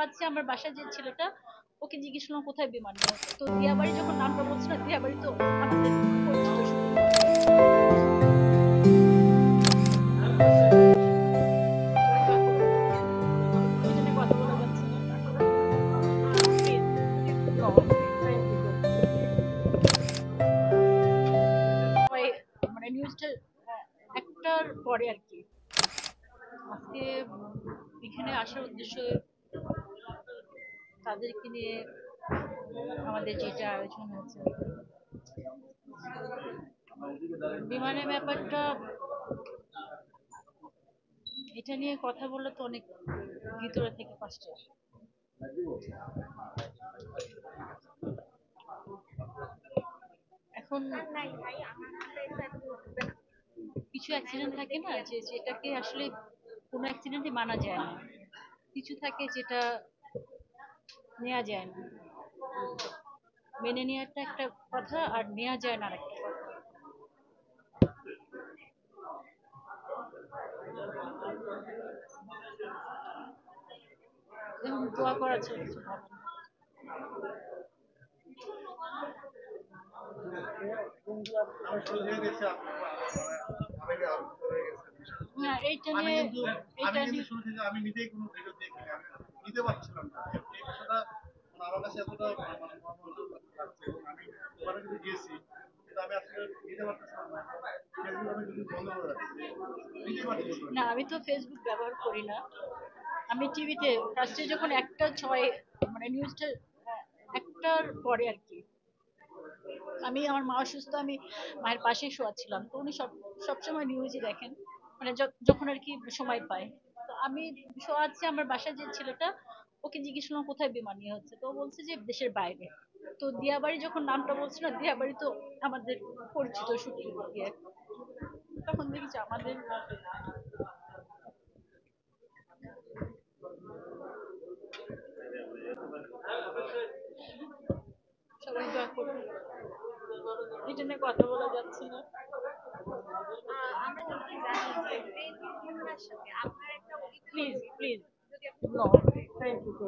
আছে আমার বাসায় যে ছেলেটা, ওকে জিজ্ঞেস করলাম কোথায় বিমান নিয়ে হচ্ছে, তো দিয়াবাড়ি যখন নামটা বলছে না, দিয়াবাড়ি তো আমাদের পরিচিত এই জন্য কথা বলা যাচ্ছে না। প্লিজ যদি একটু সবাই মানে নিউজটা একটার পরে আর কি আজকে এখানে আসার উদ্দেশ্য তাদেরকে নিয়ে আমাদের যেটা আয়োজন হয়েছে, বিমানের ব্যাপারটা, এটা নিয়ে কথা বললে তো অনেক ভিতরে থেকে কষ্ট আসে। এখন কিছু অ্যাক্সিডেন্ট থাকে না, যে যেটাকে আসলে কোনো অ্যাক্সিডেন্টই মানা যায় না, কিছু থাকে যেটা নেওয়া যায় না। মেনে নেওয়াটা একটা কথা, আর নেওয়া যায় না আরেকটা কথা। এবং দোয়া করা ছাড়া কিছু হবে না। না এইটা আমি নিয়ে, কিন্তু আমি এটা কিন্তু নিয়ে শুরু থেকে আমি নিজেই কোনো ভিডিও দেখিনি, আমি নিতে পারছিলাম না এই বিষয়টা। মানে আমার কাছে এতটা মানে মর্মান্তিক লাগছে, এবং আমি ওখানে কিন্তু গেছি, কিন্তু আমি আসলে নিতে পারতেছিলাম না। ফেসবুক আমি কিন্তু বন্ধ করে রাখছি, নিতেই পারতেছিলাম না, না। আমি তো ফেসবুক ব্যবহার করি না। আমি টিভিতে ফার্স্টে যখন একটা ছয় মানে নিউজটা একটার পরে আর কি, আমি আমার মা অসুস্থ, আমি মায়ের পাশে শোয়া ছিলাম, তো উনি সবসময় নিউজই দেখেন, মানে যখন আর কি সময় পায়। তো আমি শোয়া আছে আমার বাসায় যে ছেলেটা, ওকে জিজ্ঞেস করলাম কোথায় বিমান নিয়ে হচ্ছে, তো ও বলছে যে দেশের বাইরে। তো দিয়াবাড়ি যখন নামটা বলছে না, দিয়াবাড়ি তো আমাদের পরিচিত শুটিং দিয়ে, তখন দেখি যে আমাদের সবাই দোয়া করবে। এটা নিয়ে কথা বলা যাচ্ছে না। Please please, no, thank you.